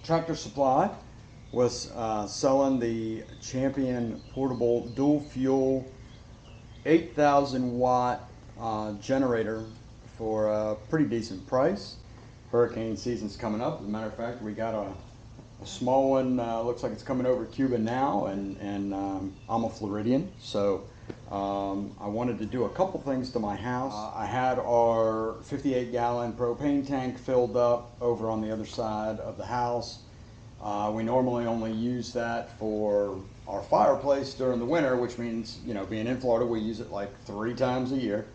Tractor Supply was selling the Champion portable dual fuel 8,000 watt generator for a pretty decent price. Hurricane season's coming up. As a matter of fact, we got a small one, looks like it's coming over Cuba now, and I'm a Floridian, so I wanted to do a couple things to my house. I had our 58-gallon propane tank filled up over on the other side of the house. We normally only use that for our fireplace during the winter, which means, you know, being in Florida, we use it like 3 times a year.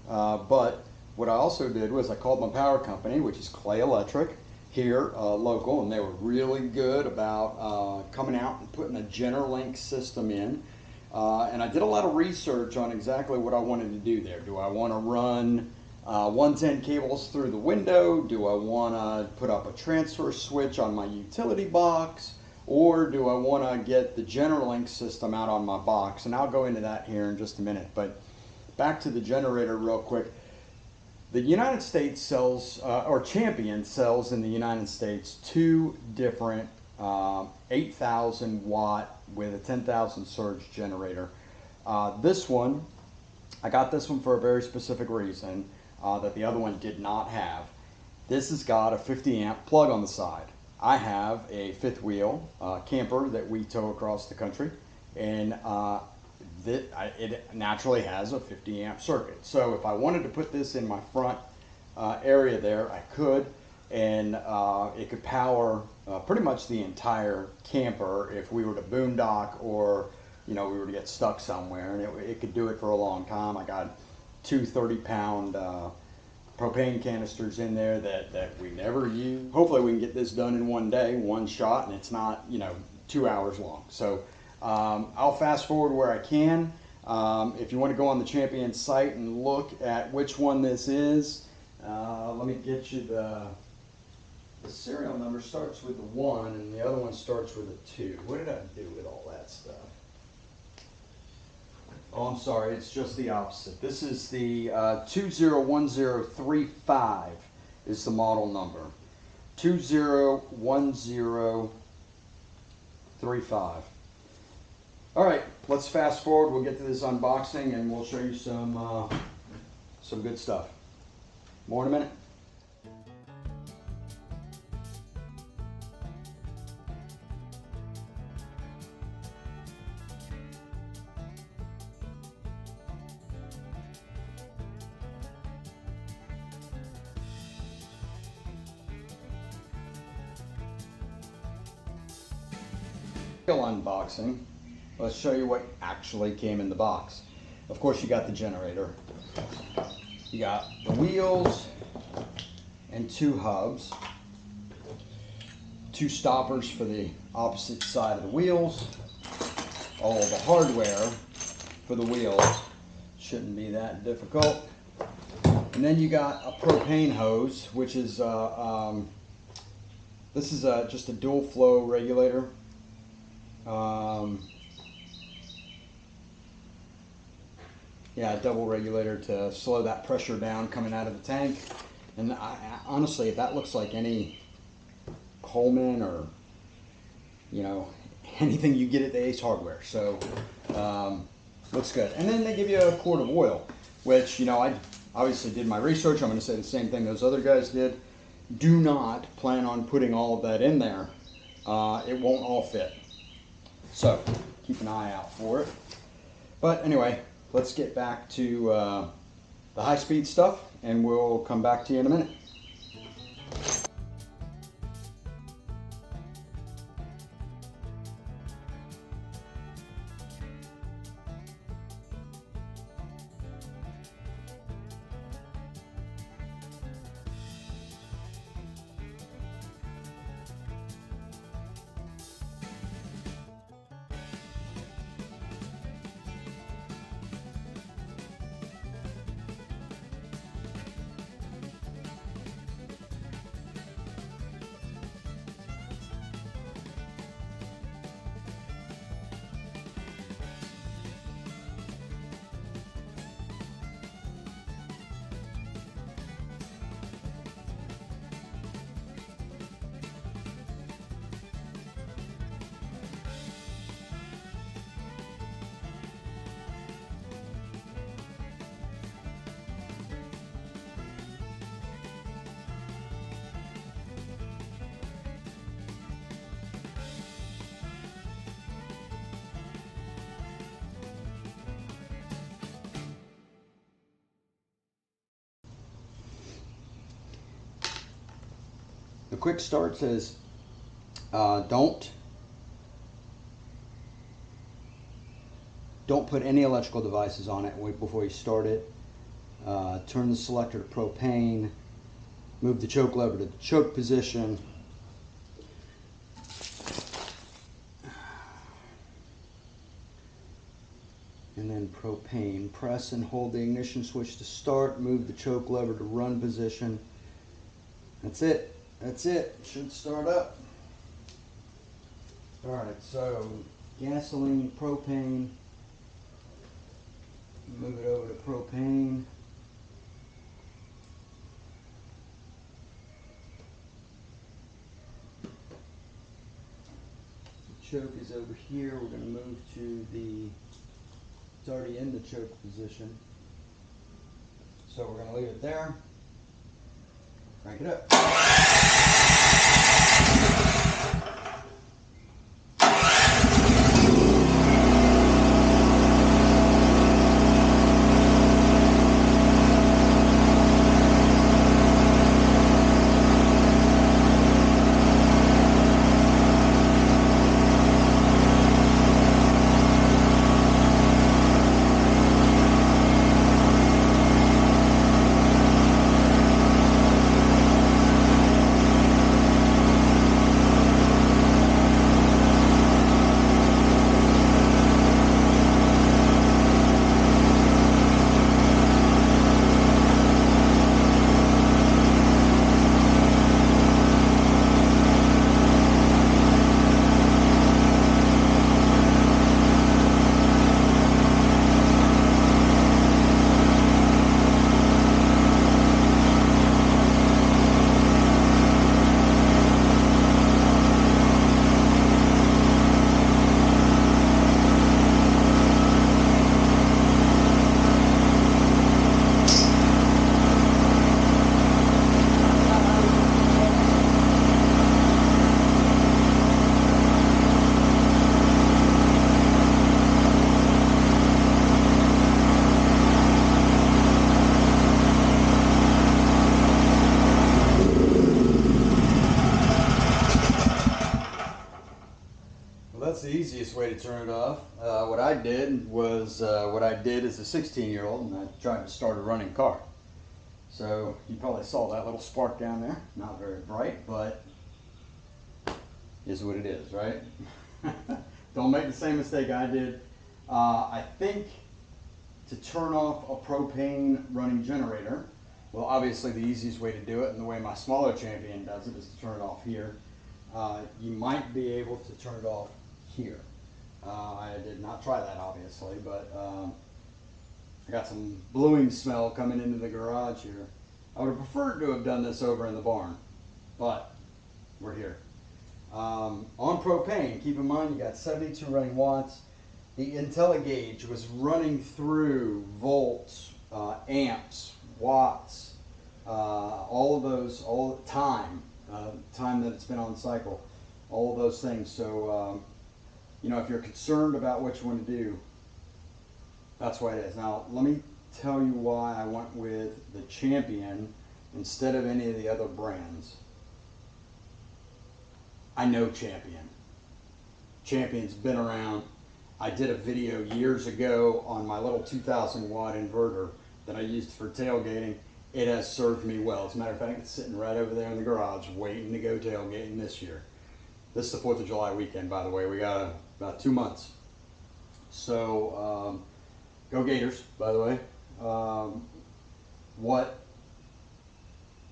But what I also did was I called my power company, which is Clay Electric, here local, and they were really good about coming out and putting a Generlink system in. And I did a lot of research on exactly what I wanted to do there. Do I want to run 110 cables through the window? Do I want to put up a transfer switch on my utility box? Or do I want to get the Generlink system out on my box? And I'll go into that here in just a minute. But back to the generator real quick. The United States sells, or Champion sells in the United States, 2 different 8,000 watt with a 10,000 surge generator. This one, I got this one for a very specific reason that the other one did not have. This has got a 50 amp plug on the side. I have a fifth wheel camper that we tow across the country, and it naturally has a 50 amp circuit. So if I wanted to put this in my front area there, I could, and it could power pretty much the entire camper if we were to boondock, or we were to get stuck somewhere, and it could do it for a long time. I got 2 30-pound propane canisters in there that we never use. Hopefully we can get this done in one day, one shot, and it's not 2 hours long. So I'll fast forward where I can. If you want to go on the Champion site and look at which one this is, let me get you the serial number. Starts with the 1 and the other one starts with a 2. What did I do with all that stuff? Oh, I'm sorry, it's just the opposite. This is the 201035 is the model number. 201035. All right, let's fast forward. We'll get to this unboxing and we'll show you some good stuff. More in a minute. Unboxing. Let's show you what actually came in the box. Of course, you got the generator. You got the wheels and 2 hubs. 2 stoppers for the opposite side of the wheels. All the hardware for the wheels. Shouldn't be that difficult. And then you got a propane hose, which is this is just a dual flow regulator. Yeah, a double regulator to slow that pressure down coming out of the tank. And honestly, if that looks like any Coleman or anything you get at the Ace Hardware, so looks good. And then they give you a quart of oil, which I obviously did my research. I'm going to say the same thing those other guys did. Do not plan on putting all of that in there. It won't all fit. So keep an eye out for it. But anyway, let's get back to the high-speed stuff, and we'll come back to you in a minute. quick start says don't put any electrical devices on it before you start it. Turn the selector to propane. Move the choke lever to the choke position. And then propane. Press and hold the ignition switch to start. Move the choke lever to run position. That's it. That's it. It should start up. Alright, so gasoline, propane. Move it over to propane. The choke is over here. We're going to move to it's already in the choke position. So we're going to leave it there. Crank it up. That's the easiest way to turn it off. What I did is a 16-year-old, and I tried to start a running car. So you probably saw that little spark down there. Not very bright, but is what it is, right? Don't make the same mistake I did. I think to turn off a propane running generator, well, obviously the easiest way to do it, and the way my smaller Champion does it, is to turn it off here. You might be able to turn it off here. I did not try that, obviously, but I got some bluing smell coming into the garage here. I would have preferred to have done this over in the barn, but we're here. On propane, keep in mind you got 72 running watts. The IntelliGauge was running through volts, amps, watts, all of those, all the time that it's been on cycle, all of those things. So, you know, if you're concerned about which one to do, that's why it is. Now, let me tell you why I went with the Champion instead of any of the other brands. I know Champion. Champion's been around. I did a video years ago on my little 2,000 watt inverter that I used for tailgating. It has served me well. As a matter of fact, it's sitting right over there in the garage waiting to go tailgating this year. This is the 4th of July weekend, by the way. We got about 2 months. So, go Gators, by the way.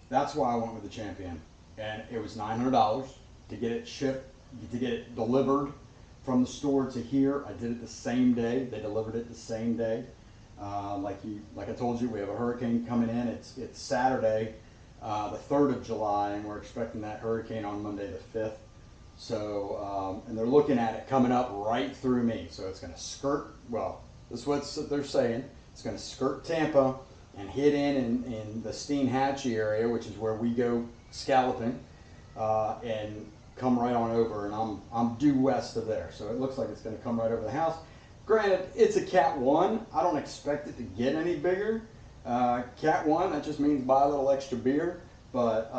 That's why I went with the Champion. And it was $900 to get it shipped, to get it delivered from the store to here. I did it the same day. They delivered it the same day. Like I told you, we have a hurricane coming in. It's Saturday, the 3rd of July, and we're expecting that hurricane on Monday the 5th. So, and they're looking at it coming up right through me. So it's going to skirt, well, this is what they're saying. It's going to skirt Tampa and hit in the Steinhatchee area, which is where we go scalloping, and come right on over. And I'm due west of there. So it looks like it's going to come right over the house. Granted, it's a Cat 1. I don't expect it to get any bigger. Cat 1, that just means buy a little extra beer. But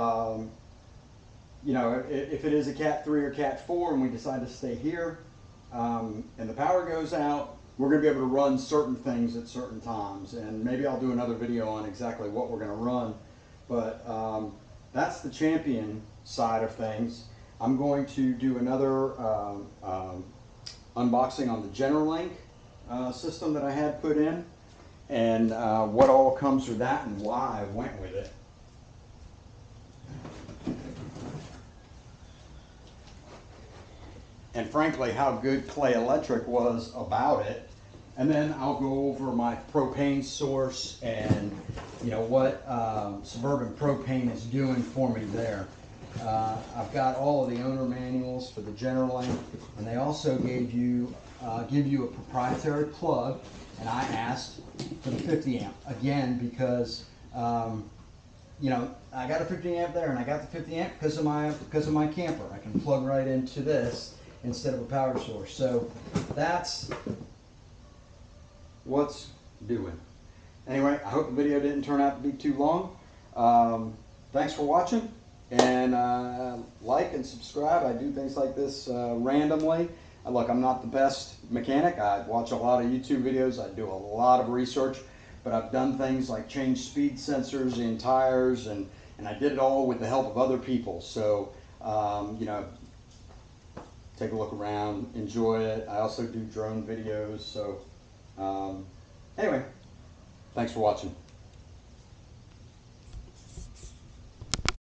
you know, if it is a Cat 3 or Cat 4 and we decide to stay here, and the power goes out, we're going to be able to run certain things at certain times. And maybe I'll do another video on exactly what we're going to run. But that's the Champion side of things. I'm going to do another unboxing on the Generlink system that I had put in, and what all comes with that and why I went with it. And frankly, how good Clay Electric was about it. And then I'll go over my propane source and, you know, what Suburban Propane is doing for me there. I've got all of the owner manuals for the Generlink, and they also give you a proprietary plug. And I asked for the 50 amp again because you know, I got a 50 amp there, and I got the 50 amp because of my camper. I can plug right into this instead of a power source. So that's what's doing. Anyway, I hope the video didn't turn out to be too long. Thanks for watching, and like and subscribe. I do things like this randomly. Look, I'm not the best mechanic. I watch a lot of YouTube videos. I do a lot of research, but I've done things like change speed sensors in tires, and I did it all with the help of other people. So, you know, take a look around, enjoy it. I also do drone videos. So, anyway, thanks for watching.